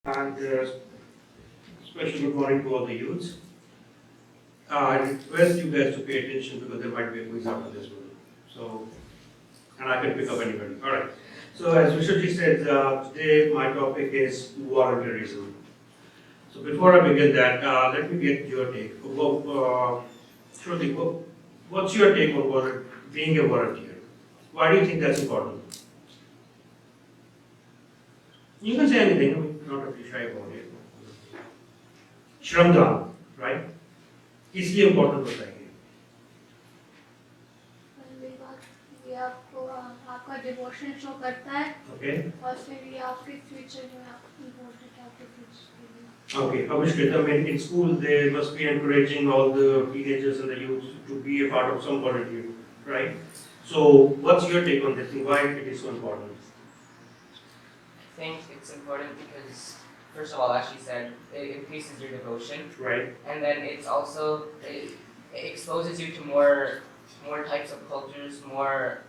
And special good morning to all the youths. I request you guys to pay attention because there might be a quiz after this one. So, and I can pick up anybody. All right. So as Vishwaji said, today my topic is volunteerism. So before I begin that, let me get your take. Shruti, what's your take on being a volunteer? Why do you think that's important? You can say anything. I'm not really shy about it. श्रमदान, right? इसलिए important होता है ये आपको आपका devotion show करता है okay. और फिर ये आपके फ्यूचर में आप इम्पोर्टेंट है आपके फ्यूचर के लिए Okay, Abhishek, I mean in school they must be encouraging all the teenagers and the youth to be a part of some volunteer, right? So what's your take on this thing? Why it is so important? I think it's important because, first of all, as she said, it increases your devotion, Right. and then it exposes you to more types of cultures, more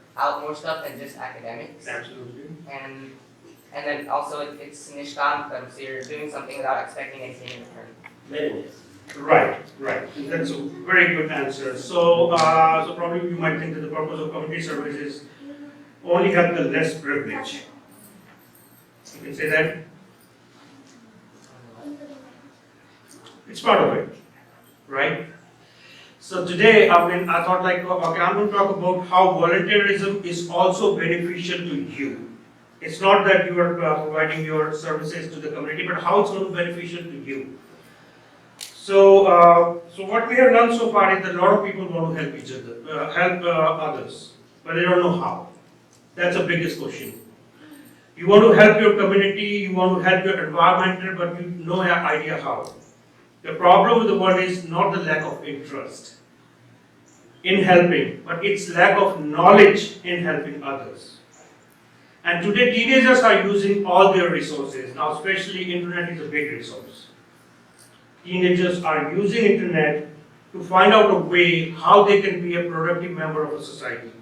stuff than just academics. Absolutely. And then also it's nishkamkam, so you're doing something without expecting anything in return. Very nice. Right. That's a very good answer. So, so probably you might think that the purpose of community service is only have the less privilege. You can say that. It's part of it, right? So today, I thought like, okay, I'm going to talk about how volunteerism is also beneficial to you. It's not that you are providing your services to the community, but how it's going to be beneficial to you. So, so what we have learned so far is that a lot of people want to help each other, help others, but they don't know how. That's the biggest question. You want to help your community, you want to help your environment, but you have no idea how. The problem with the world is not the lack of interest in helping, but it's lack of knowledge in helping others. And today teenagers are using all their resources. Now especially internet is a big resource. Teenagers are using internet to find out a way how they can be a productive member of a society.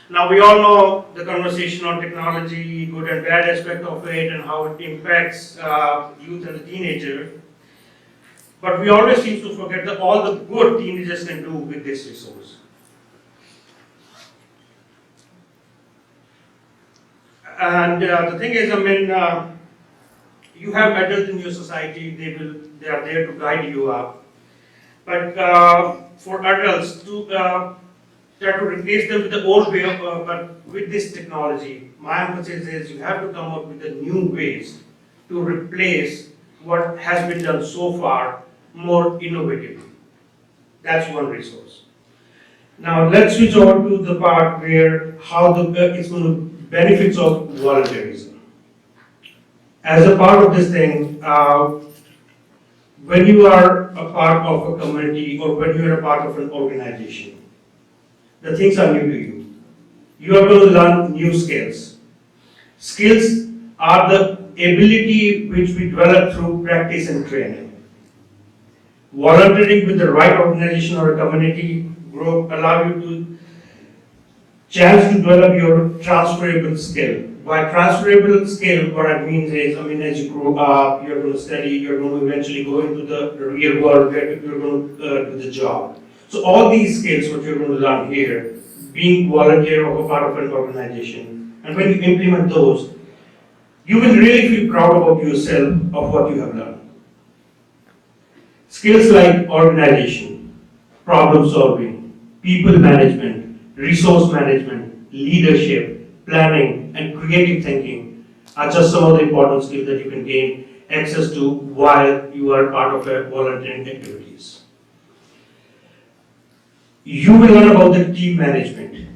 Now we all know the conversation on technology, good and bad aspect of it and how it impacts youth and the teenager. But we always seem to forget that all the good teenagers can do with this resource. And the thing is, you have adults in your society, they are there to guide you up. But for adults to try to replace them with the old way of, but with this technology, my emphasis is you have to come up with the new ways to replace what has been done so far more innovatively. That's one resource. Now let's switch on to the part where how it's going to benefits of volunteerism. As a part of this thing, when you are a part of a community or when you are a part of an organization, the things are new to you. You are going to learn new skills. Skills are the ability which we develop through practice and training. Volunteering with the right organization or a community group allow you to chance to develop your transferable skill. By transferable skill, what it means is, as you grow up, you're going to study, you're going to eventually go into the real world where you're going to do the job. So all these skills, what you're going to learn here, being volunteer or a part of an organization, and when you implement those, you will really feel proud about yourself of what you have learned. Skills like organization, problem solving, people management, resource management, leadership, planning, and creative thinking are just some of the important skills that you can gain access to while you are part of a volunteering activities. You will learn about the team management.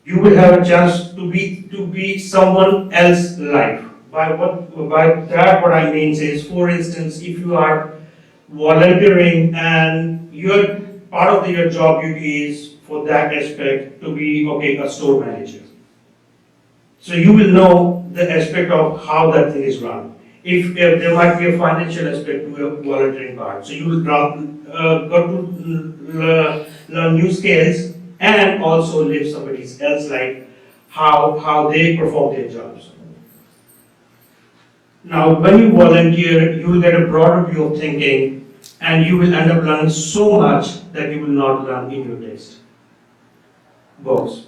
You will have a chance to be someone else's life. By that what I mean is, for instance, if you are volunteering and your part of your job duty is for that aspect to be a store manager. So you will know the aspect of how that thing is run. If there might be a financial aspect to a volunteering part, so you will got to learn new skills and also live somebody else's life, how they perform their jobs. Now, when you volunteer, you will get a broader view of thinking, and you will end up learning so much that you will not learn in your text books.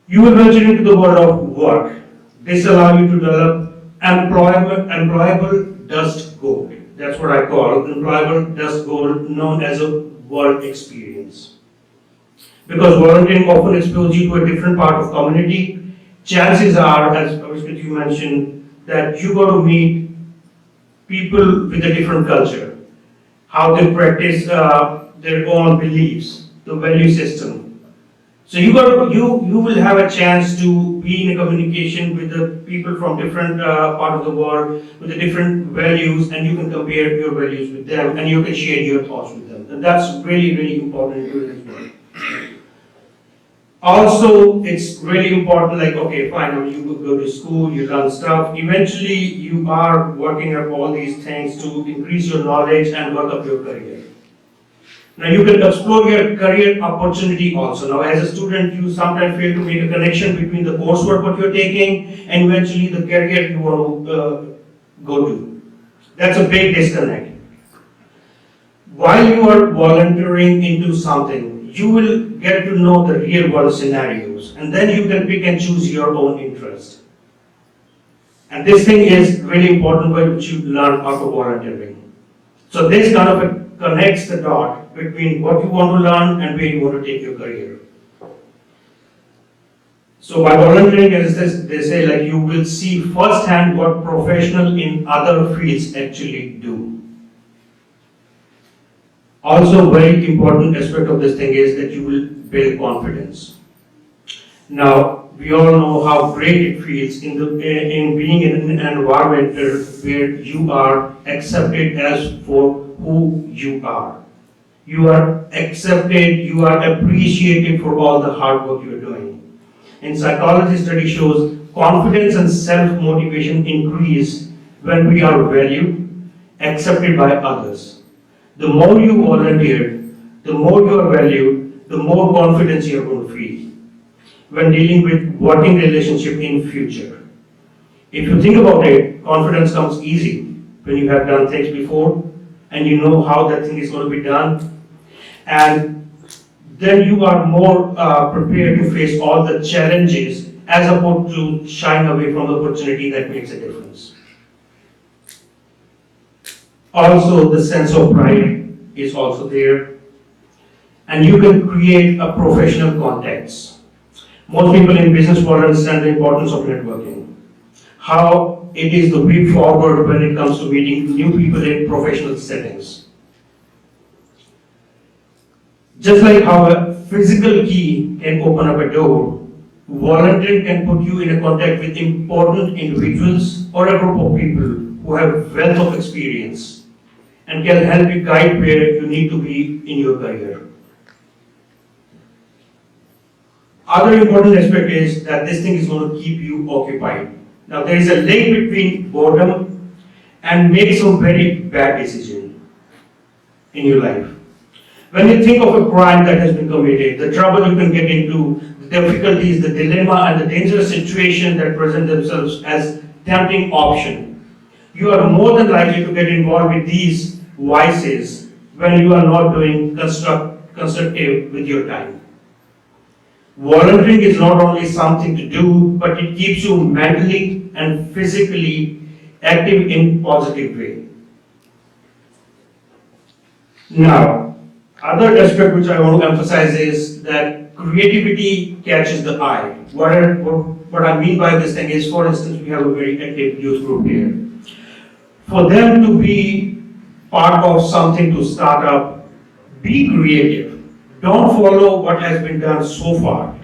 You will venture into the world of work. This allows you to develop employable dust gold. That's what I call employable dust gold, known as a work experience. Because volunteering often exposes you to a different part of community, chances are, as you mentioned, that you got to meet people with a different culture, how they practice their own beliefs, the value system. So you will have a chance to be in a communication with the people from different part of the world with the different values, and you can compare your values with them, and you can share your thoughts with them, and that's really, really important to as well. Also, it's really important, like, okay, fine, now you go to school, you learn stuff. Eventually, you are working up all these things to increase your knowledge and work up your career. Now, you can explore your career opportunity also. Now, as a student, you sometimes fail to make a connection between the coursework what you're taking and eventually the career you want to go to. That's a big disconnect. While you are volunteering into something, you will get to know the real world scenarios, and then you can pick and choose your own interest. And this thing is really important which you learn out of volunteering. So this kind of connects the dot between what you want to learn and where you want to take your career. So by volunteering, as they say, like, you will see firsthand what professionals in other fields actually do. Also, very important aspect of this thing is that you will build confidence. Now, we all know how great it feels in being in an environment where you are accepted as for who you are. You are accepted, you are appreciated for all the hard work you are doing. In psychology, study shows confidence and self-motivation increase when we are valued, accepted by others. The more you volunteer, the more you are valued, the more confidence you are going to feel when dealing with working relationship in future. If you think about it, confidence comes easy when you have done things before and you know how that thing is going to be done, and then you are more prepared to face all the challenges as opposed to shying away from the opportunity that makes a difference. Also, the sense of pride is also there, and you can create a professional context. Most people in business world understand the importance of networking, how it is the way forward when it comes to meeting new people in professional settings. Just like how a physical key can open up a door, volunteering can put you in a contact with important individuals or a group of people who have wealth of experience and can help you guide where you need to be in your career. Other important aspect is that this thing is going to keep you occupied. Now, there is a link between boredom and make some very bad decision in your life. When you think of a crime that has been committed, the trouble you can get into, the difficulties, the dilemma, and the dangerous situation that present themselves as tempting option, you are more than likely to get involved with these vices when you are not doing constructive with your time. Volunteering is not only something to do, but it keeps you mentally and physically active in positive way. Now, other aspect which I want to emphasize is that creativity catches the eye. What I mean by this thing is, for instance, we have a very active youth group here. For them to be part of something to start up, be creative. Don't follow what has been done so far.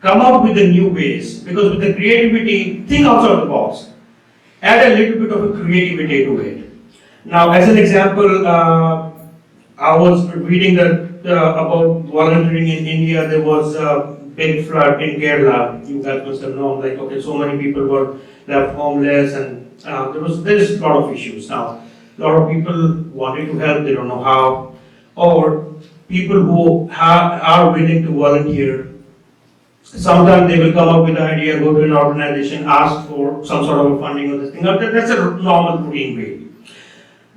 Come up with the new ways, because with the creativity, think outside the box. Add a little bit of a creativity to it. Now, as an example, I was reading about volunteering in India. There was a big flood in Kerala. You guys must have known, like, okay, so many people were left homeless, and there's a lot of issues now. A lot of people wanted to help, they don't know how, or people who are willing to volunteer Sometimes they will come up with an idea, go to an organization, ask for some sort of funding or this thing. That's a normal routine way.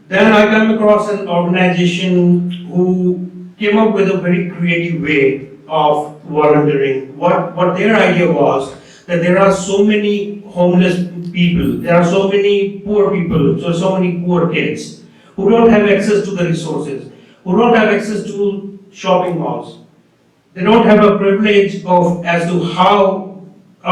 Then I came across an organization who came up with a very creative way of volunteering. What their idea was that there are so many homeless people, there are so many poor people, so many poor kids who don't have access to the resources, who don't have access to shopping malls. They don't have a privilege of as to how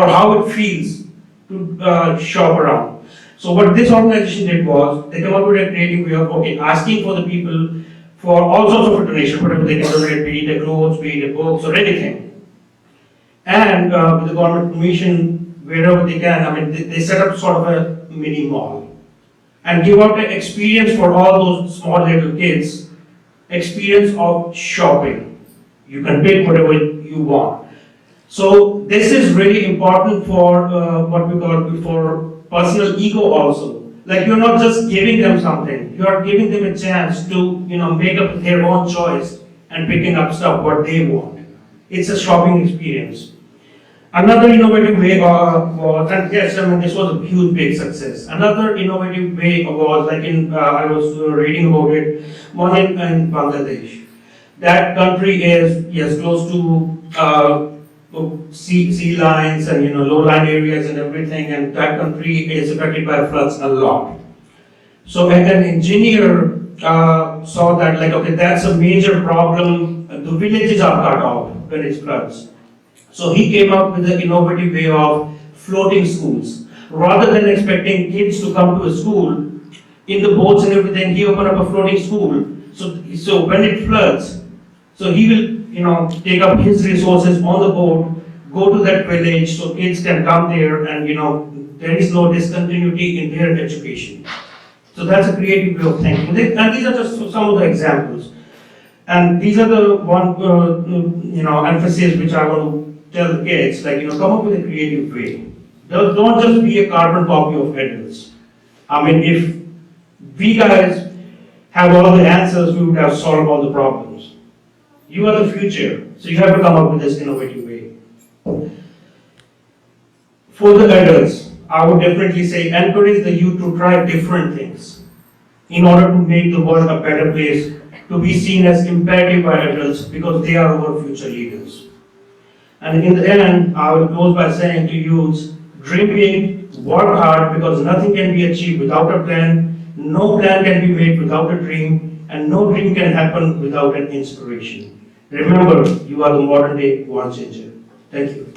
it feels to shop around. So what this organization did was they came up with a creative way of asking for the people for all sorts of donation, whatever they can donate, be it clothes, be it books or anything. And with the government permission, wherever they can, I mean they set up sort of a mini mall and give out an experience for all those small little kids, experience of shopping. You can pick whatever you want. So this is really important for what we call for personal ego also. Like you're not just giving them something, you are giving them a chance to make up their own choice and picking up stuff what they want. It's a shopping experience. Another innovative way was, and yes, I mean this was a huge big success. Another innovative way was like I was reading about it, one in Bangladesh. That country is close to sea lines and low-lying areas and everything, and that country is affected by floods a lot. So an engineer saw that that's a major problem. The villages are cut off when it floods. So he came up with an innovative way of floating schools. Rather than expecting kids to come to a school in the boats and everything, he opened up a floating school. So when it floods, so he will, take up his resources on the boat, go to that village so kids can come there and, there is no discontinuity in their education. So that's a creative way of thinking. And these are just some of the examples. And these are the emphasis which I want to tell the kids, come up with a creative way. Don't just be a carbon copy of adults. I mean, if we guys have all the answers, we would have solved all the problems. You are the future, so you have to come up with this innovative way. For the adults, I would definitely say encourage the youth to try different things in order to make the world a better place, to be seen as imperative by adults because they are our future leaders. And in the end, I will close by saying to youths, dream big, work hard because nothing can be achieved without a plan, no plan can be made without a dream, and no dream can happen without an inspiration. Remember, you are the modern day world changer. Thank you.